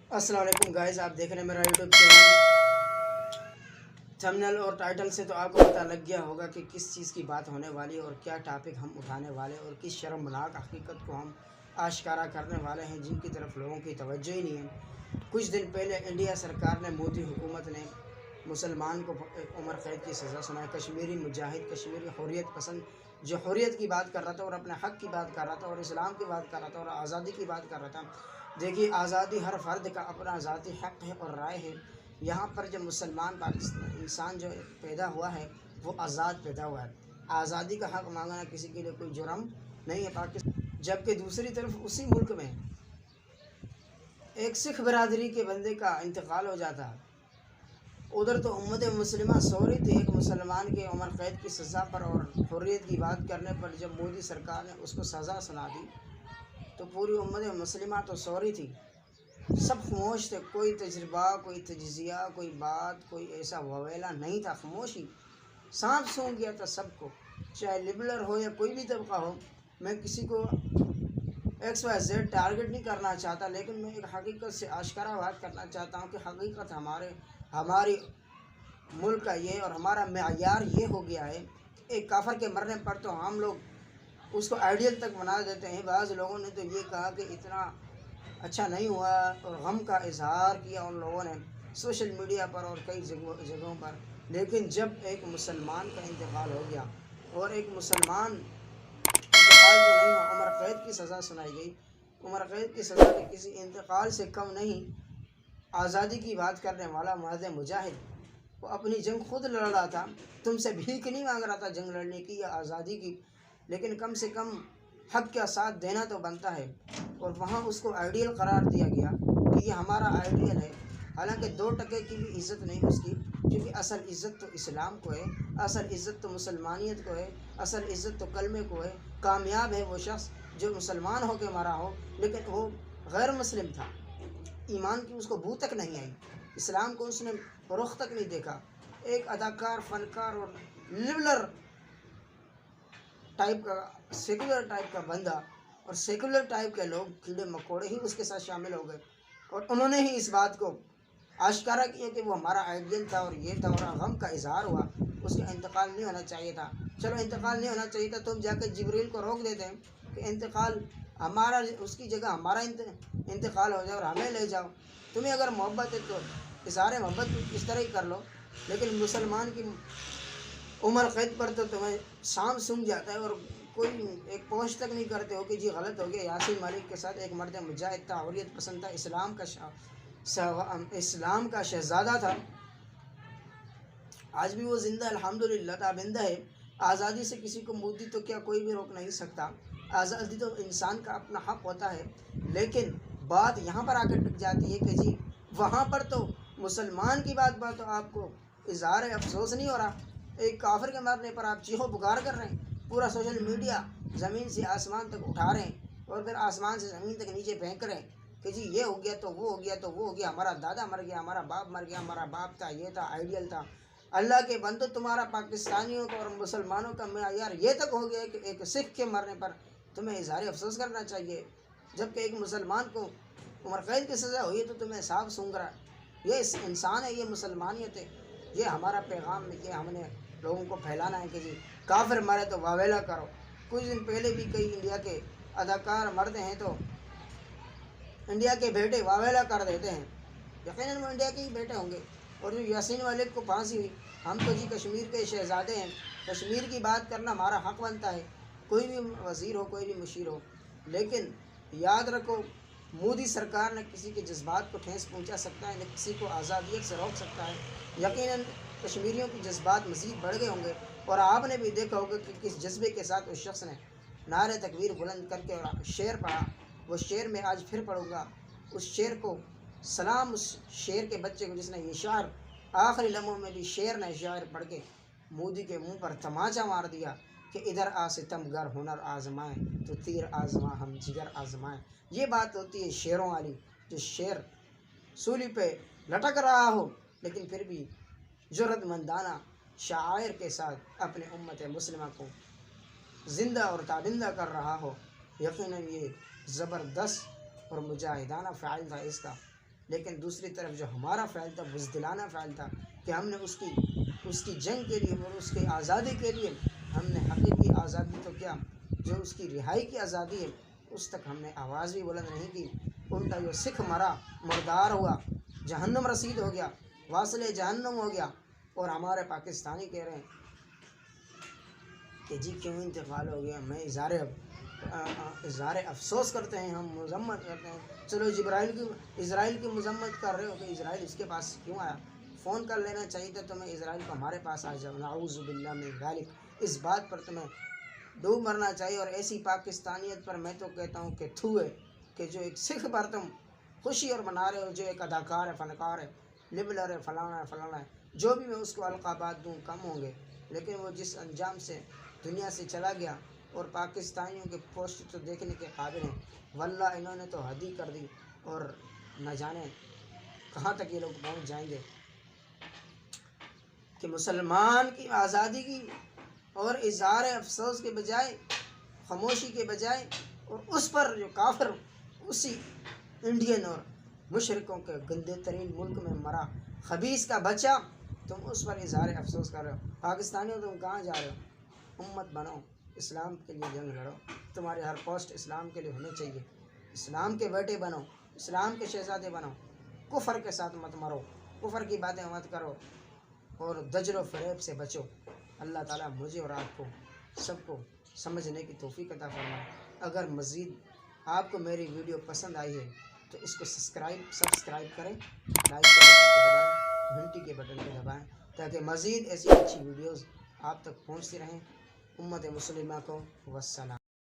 अस्सलाम वालेकुम गाइस, आप देख रहे हैं मेरा यूट्यूब चैनल। थंबनेल और टाइटल से तो आपको पता लग गया होगा कि किस चीज़ की बात होने वाली है और क्या टॉपिक हम उठाने वाले हैं और किस शर्मनाक हकीकत को हम आश्कारा करने वाले हैं, जिनकी तरफ लोगों की तवज्जो ही नहीं है। कुछ दिन पहले इंडिया सरकार ने, मोदी हुकूमत ने मुसलमान को उम्र कैद की सज़ा सुनाई। कश्मीरी मुजाहिद, कश्मीरी हुर्रियत पसंद, जो हुर्रियत की बात कर रहा था और अपने हक़ की बात कर रहा था और इस्लाम की बात कर रहा था और आज़ादी की बात कर रहा था। देखिए, आज़ादी हर फ़र्द का अपना ज़ाती हक़ है और राय है। यहाँ पर जो मुसलमान पाकिस्तान इंसान जो पैदा हुआ है वो आज़ाद पैदा हुआ है। आज़ादी का हक़ मांगना किसी के लिए कोई जुर्म नहीं है पाकिस्तान। जबकि दूसरी तरफ उसी मुल्क में एक सिख बरादरी के बंदे का इंतकाल हो जाता है। उधर तो उम्मत मुस्लिमा सो रही थी एक मुसलमान के उम्र कैद की सज़ा पर, और हुर्रियत की बात करने पर जब मोदी सरकार ने उसको सज़ा सुना दी तो पूरी उम्मत मुस्लिमा तो सो रही थी, सब खामोश थे। कोई तजर्बा, कोई तजिज़िया, कोई बात, कोई ऐसा ववेला नहीं था। खामोशी, सांप सूंघ गया था सबको, चाहे लिबरल हो या कोई भी तबका हो। मैं किसी को XYZ टारगेट नहीं करना चाहता, लेकिन मैं एक हकीकत से आश्कारा बात करना चाहता हूँ कि हकीकत हमारी मुल्क का ये और हमारा मेयार ये हो गया है। एक काफर के मरने पर तो हम लोग उसको आइडियल तक बना देते हैं। बाज़ लोगों ने तो ये कहा कि इतना अच्छा नहीं हुआ और गम का इजहार किया उन लोगों ने सोशल मीडिया पर और कई जगहों पर। लेकिन जब एक मुसलमान का इंतकाल हो गया और एक मुसलमान इंतकाल तो नहीं हुआ, उम्र कैद की सज़ा सुनाई गई। उम्र कैद की सज़ा के किसी इंतकाल से कम नहीं। आज़ादी की बात करने वाला मर्द मुजाहिद, वो अपनी जंग खुद लड़ रहा था, तुमसे भीख नहीं मांग रहा था जंग लड़ने की या आज़ादी की, लेकिन कम से कम हक़ का साथ देना तो बनता है। और वहाँ उसको आइडियल करार दिया गया कि ये हमारा आइडियल है। हालांकि 2% की भी इज़्ज़त नहीं उसकी, क्योंकि असल इज़्ज़त तो इस्लाम को है, असल इज़्ज़त तो मुसलमानियत को है, असल इज़्ज़त तो कलमे को है। कामयाब है वो शख्स जो मुसलमान हो के मरा हो, लेकिन वो गैर मुस्लिम था, ईमान की उसको बू तक नहीं आई, इस्लाम को उसने रुख तक नहीं देखा। एक अदाकार, फनकार और लिबरल टाइप का, सेकुलर टाइप का बंदा और सेकुलर टाइप के लोग, कीड़े मकोड़े ही उसके साथ शामिल हो गए और उन्होंने ही इस बात को आश्कारा किया कि वो हमारा आइडियल था और ये था, और गम का इजहार हुआ। उसका इंतकाल नहीं होना चाहिए था। चलो, इंतकाल नहीं होना चाहिए था, तुम जाकर जिब्रील को रोक देते हैं कि इंतकाल हमारा, उसकी जगह हमारा इंतकाल हो जाए और हमें ले जाओ। तुम्हें अगर मोहब्बत है तो इज़हार मोहब्बत इस तरह ही कर लो, लेकिन मुसलमान की उम्र कैद पर तो तुम्हें शाम सूंघ जाता है और कोई एक पोस्ट तक नहीं करते हो कि जी गलत हो गया। यासीन मलिक के साथ एक मर्द मुजाहिद था, हुर्रियत पसंद था, इस्लाम का शहज़ादा था। आज भी वो ज़िंदा अल्हम्दुलिल्लाह ताबिंदा है। आज़ादी से किसी को मोदी तो क्या कोई भी रोक नहीं सकता। आज़ादी तो इंसान का अपना हक़ होता है, लेकिन बात यहाँ पर आकर टिक जाती है कि जी वहाँ पर तो मुसलमान की बात तो आपको इज़हार अफसोस नहीं हो रहा। एक काफिर के मरने पर आप चीखो पुकार कर रहे हैं, पूरा सोशल मीडिया ज़मीन से आसमान तक उठा रहे हैं और फिर आसमान से ज़मीन तक नीचे फेंक रहे हैं कि जी ये हो गया तो वो हो गया तो वो हो गया, हमारा दादा मर गया, हमारा बाप मर गया, हमारा बाप था, ये था, आइडियल था। अल्लाह के बंदो, तुम्हारा पाकिस्तानियों का और मुसलमानों का मेयार ये तक हो गया कि एक सिख के मरने पर तुम्हें इज़हार अफसोस करना चाहिए, जबकि एक मुसलमान को उम्र कैद की सज़ा हुई है तो तुम्हें साफ सूंघ रहा है। ये इंसान है, ये मुसलमानियत है, ये हमारा पैगाम है, ये हमने लोगों को फैलाना है कि जी काफिर मरे तो वावेला करो। कुछ दिन पहले भी कई इंडिया के अदाकार मरते हैं तो इंडिया के बेटे वावेला कर देते हैं, यकीनन वो इंडिया के ही बेटे होंगे। और जो यासीन मलिक को फांसी हुई, हम तो जी कश्मीर के शहज़ादे हैं, कश्मीर की बात करना हमारा हक़ बनता है, कोई भी वज़ीर हो, कोई भी मुशीर हो। लेकिन याद रखो, मोदी सरकार न किसी के जज्बात को ठेस पहुंचा सकता है, न किसी को आज़ादियत से रोक सकता है। यकीनन कश्मीरियों के जज्बात मज़ीद बढ़ गए होंगे और आपने भी देखा होगा कि किस जज्बे के साथ उस शख्स ने नारे तकबीर बुलंद करके और शेर पढ़ा। वो शेर मैं आज फिर पढ़ूँगा, उस शेर को सलाम उस शेर के बच्चे को जिसने ये शायर आखिरी लम्हों में भी शेर ने शायर पढ़ के मोदी के मुंह पर तमाचा मार दिया कि इधर आ सितमगर हुनर आजमाएं तो तीर आजमा हम जिगर आजमाएं। ये बात होती है शेरों वाली, जो शेर सूली पे लटक रहा हो लेकिन फिर भी जुर्रतमंदाना शायर के साथ अपने उम्मत मुस्लिमा को ज़िंदा और ताबिंदा कर रहा हो। यकीनन ये ज़बरदस्त और मुजाहिदाना फ़ाइल था इसका। لیکن دوسری طرف جو ہمارا فعل تھا بزدلانہ فعل تھا کہ ہم نے اس کی جنگ کے لیے اور اس کی آزادی کے لیے ہم نے حقیقی آزادی تو کیا، جو اس کی رہائی کی آزادی ہے اس تک ہم نے آواز بھی بلند نہیں کی۔ الٹا جو سکھ مرا، مردار ہوا، جہنم رسید ہو گیا، واصل جہنم ہو گیا، اور ہمارے پاکستانی کہہ رہے ہیں کہ جی کیوں انتقال ہو گیا۔ میں اظہار افسوس کرتے ہیں، ہم مذمت کرتے ہیں۔ چلو اسرائیل کی مذمت کر رہے ہو کہ اسرائیل اس کے پاس کیوں آیا؟ فون کر لینا چاہیے تھا تمہیں اسرائیل کو، ہمارے پاس آ جاؤ، نعوذ باللہ من ذالک۔ اس بات پر تمہیں ڈوب مرنا چاہیے۔ اور ایسی پاکستانیت پر میں تو کہتا ہوں کہ تھو ہے، کہ جو ایک سکھ پر تم خوشی اور منا رہے ہو، جو ایک اداکار ہے، فنکار ہے، لبلر ہے، فلانا ہے، فلانا ہے، جو بھی میں اس کو القابات دوں کم ہوں گے، لیکن وہ جس انجام سے دنیا سے چلا گیا، اور پاکستانیوں کے پوسٹ تو دیکھنے کے قابل ہیں، واللہ انہوں نے تو حد ہی کر دی، اور نہ جانے کہاں تک یہ لوگ پہنچ جائیں گے کہ مسلمان کی آزادی کی اور اظہار افسوس کے بجائے، خاموشی کے بجائے، اور اس پر جو کافر اسی انڈین اور مشرقوں کے گندے ترین ملک میں مرا، خبیث کا بچہ، تم اس پر اظہار افسوس کر رہے ہو۔ پاکستانیوں تم کہاں جا رہے ہو؟ امت بنو، اسلام کے لیے جنگ لڑو، تمہارے ہر پوسٹ اسلام کے لیے ہونے چاہیے، اسلام کے بیٹے بنو، اسلام کے شہزادے بنو، کفر کے ساتھ مت مرو، کفر کی باتیں مت کرو، اور دجل و فریب سے بچو۔ اللہ تعالیٰ مجھے اور آپ کو سب کو سمجھنے کی توفیق عطا فرمائے۔ اگر مزید آپ کو میری ویڈیو پسند آئی ہے تو اس کو سبسکرائب کریں، لائک کے بٹن کو دبائیں، گھنٹی کے بٹن کو دبائیں، تاکہ مزید ایسی اچھی ویڈیوز آپ تک پہنچتی رہیں۔ امت مسلمہ کو والسلام۔